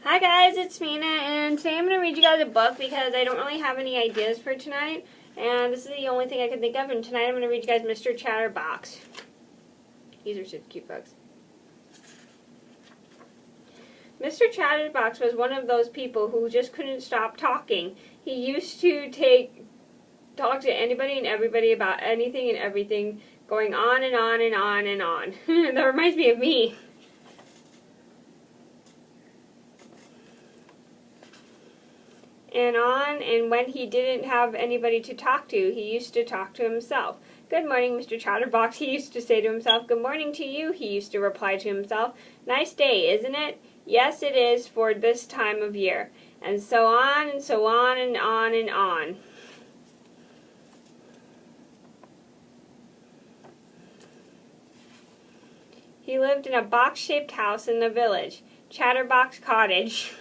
Hi guys, it's Mena, and today I'm going to read you guys a book because I don't really have any ideas for tonight, and this is the only thing I can think of, and tonight I'm going to read you guys Mr. Chatterbox. These are such cute books. Mr. Chatterbox was one of those people who just couldn't stop talking. He used to talk to anybody and everybody about anything and everything, going on and on and on and on. That reminds me of me. And on, and when he didn't have anybody to talk to, he used to talk to himself. "Good morning, Mr. Chatterbox," he used to say to himself. "Good morning to you," he used to reply to himself. "Nice day, isn't it?" "Yes, it is for this time of year." And so on, and so on, and on, and on. He lived in a box-shaped house in the village, Chatterbox Cottage.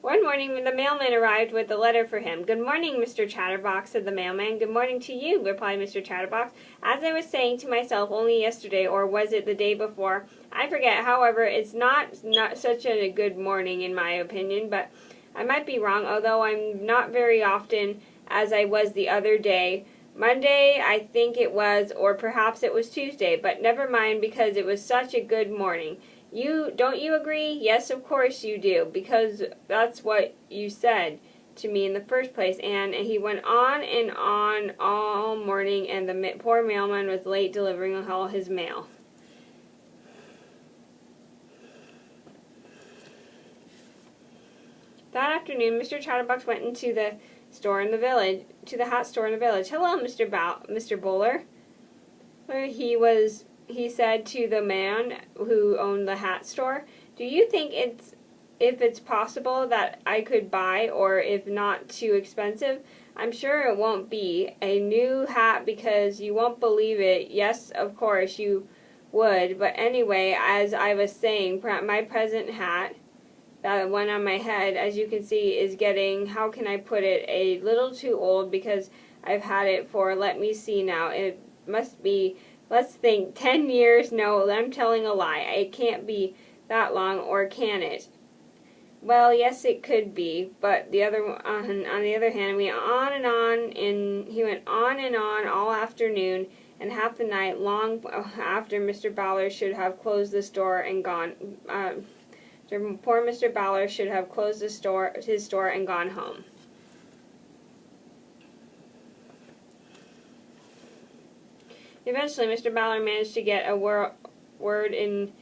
One morning, the mailman arrived with a letter for him. "Good morning, Mr. Chatterbox," said the mailman. "Good morning to you," replied Mr. Chatterbox. "As I was saying to myself only yesterday, or was it the day before? I forget. However, it's not such a good morning in my opinion, but I might be wrong, although I'm not very often as I was the other day. Monday, I think it was, or perhaps it was Tuesday, but never mind, because it was such a good morning. Don't you agree?" "Yes, of course you do, because that's what you said to me in the first place." And he went on and on all morning, and the poor mailman was late delivering all his mail. That afternoon, Mr. Chatterbox went into the store in the village, to the hat store in the village. "Hello, Mr. Bowler," he said to the man who owned the hat store. "Do you think if it's possible that I could buy, or if not too expensive? I'm sure it won't be, a new hat, because you won't believe it." "Yes, of course you would, but anyway, as I was saying, my present hat, that one on my head, as you can see, is getting, how can I put it, a little too old, because I've had it for, let me see now, it must be, let's think, 10 years. No, I'm telling a lie. It can't be that long, or can it?" "Well, yes, it could be, but on the other hand, we went on and on, and he went on and on all afternoon and half the night, long after Mr. Bowler should have closed the store and gone. Poor Mr. Bowler should have closed his store and gone home." Eventually, Mr. Bowler managed to get a word in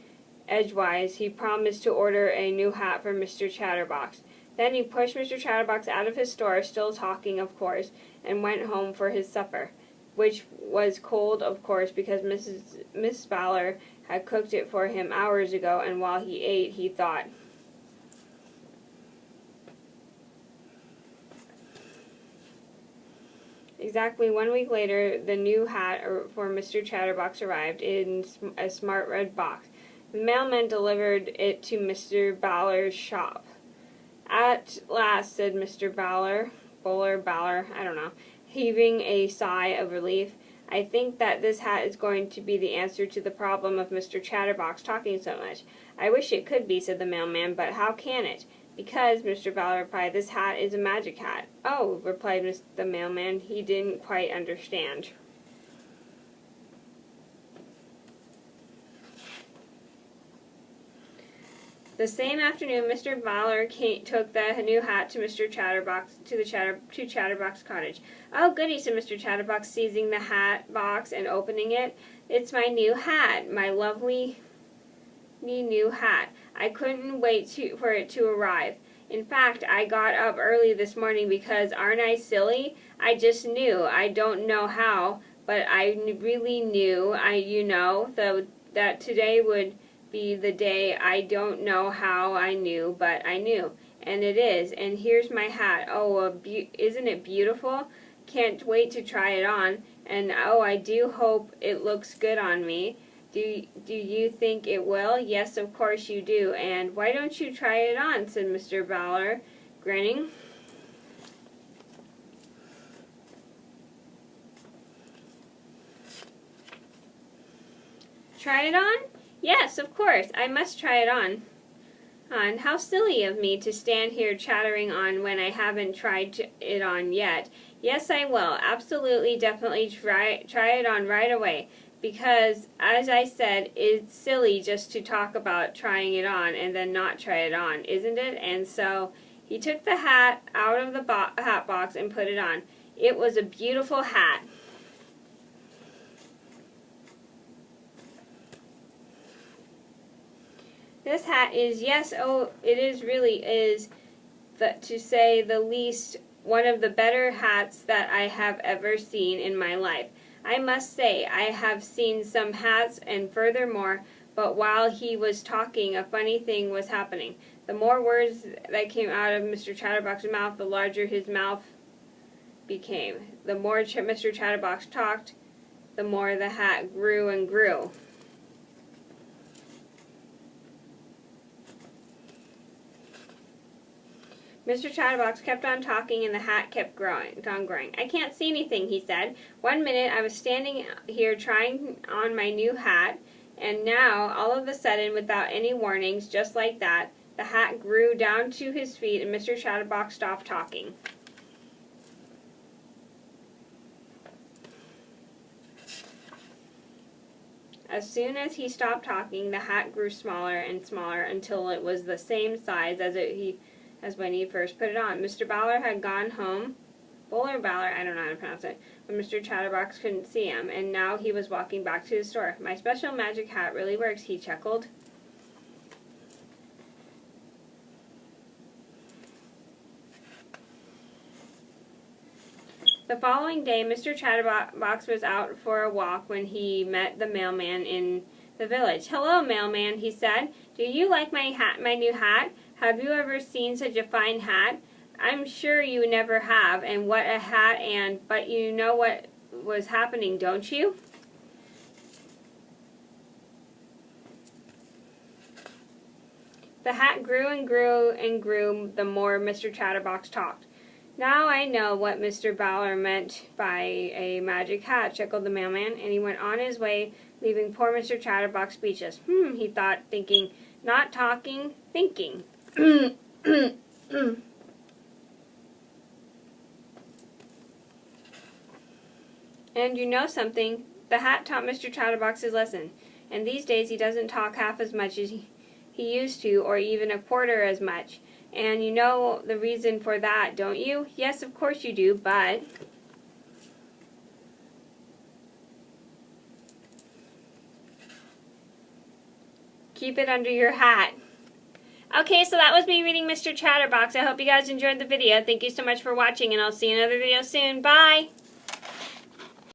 edgewise. He promised to order a new hat for Mr. Chatterbox. Then he pushed Mr. Chatterbox out of his store, still talking, of course, and went home for his supper, which was cold, of course, because Miss Bowler had cooked it for him hours ago, and while he ate, he thought. Exactly 1 week later, the new hat for Mr. Chatterbox arrived in a smart red box. The mailman delivered it to Mr. Bowler's shop. "At last," said Mr. Bowler, I don't know, heaving a sigh of relief. "I think that this hat is going to be the answer to the problem of Mr. Chatterbox talking so much." "I wish it could be," said the mailman, "but how can it?" "Because," Mr. Bowler replied, "this hat is a magic hat." "Oh," replied the mailman. He didn't quite understand. The same afternoon, Mr. Bowler took the new hat to Mr. Chatterbox to Chatterbox Cottage. "Oh, goody," said Mr. Chatterbox, seizing the hat box and opening it. "It's my new hat, my lovely new hat. I couldn't wait for it to arrive. In fact, I got up early this morning because, aren't I silly? I just knew. I don't know how, but I really knew, that today would be the day. I don't know how I knew, but I knew. And it is. And here's my hat. Oh, isn't it beautiful? Can't wait to try it on. And oh, I do hope it looks good on me. Do you think it will?" "Yes, of course you do. And why don't you try it on?" said Mr. Bowler, grinning. "Try it on? Yes, of course, I must try it on. And how silly of me to stand here chattering on when I haven't tried it on yet. Yes, I will. Absolutely, definitely try it on right away. Because, as I said, it's silly just to talk about trying it on and then not try it on, isn't it? And so he took the hat out of the hat box and put it on. It was a beautiful hat. This hat is, yes, oh, it is really is, to say the least, one of the better hats that I have ever seen in my life. I must say, I have seen some hats, and furthermore, but while he was talking, a funny thing was happening. The more words that came out of Mr. Chatterbox's mouth, the larger his mouth became. The more Mr. Chatterbox talked, the more the hat grew and grew. Mr. Chatterbox kept on talking and the hat kept growing. I can't see anything, he said. 1 minute I was standing here trying on my new hat, and now, all of a sudden, without any warnings, just like that, the hat grew down to his feet and Mr. Chatterbox stopped talking. As soon as he stopped talking, the hat grew smaller and smaller until it was the same size as when he first put it on. Mr. Bowler had gone home. Bowler, I don't know how to pronounce it, but Mr. Chatterbox couldn't see him, and now he was walking back to the store. My special magic hat really works, he chuckled. The following day, Mr. Chatterbox was out for a walk when he met the mailman in the village. "Hello, mailman," he said. "Do you like my new hat? Have you ever seen such a fine hat? I'm sure you never have, and what a hat, but you know what was happening, don't you?" The hat grew and grew and grew the more Mr. Chatterbox talked. "Now I know what Mr. Bowler meant by a magic hat," chuckled the mailman, and he went on his way, leaving poor Mr. Chatterbox speechless. He thought, thinking, not talking, thinking. And you know something? The hat taught Mr. Chatterbox his lesson, and these days he doesn't talk half as much as he used to, or even a quarter as much. And you know the reason for that, don't you? Yes, of course you do, but keep it under your hat. Okay, so that was me reading Mr. Chatterbox. I hope you guys enjoyed the video. Thank you so much for watching, and I'll see you in another video soon. Bye!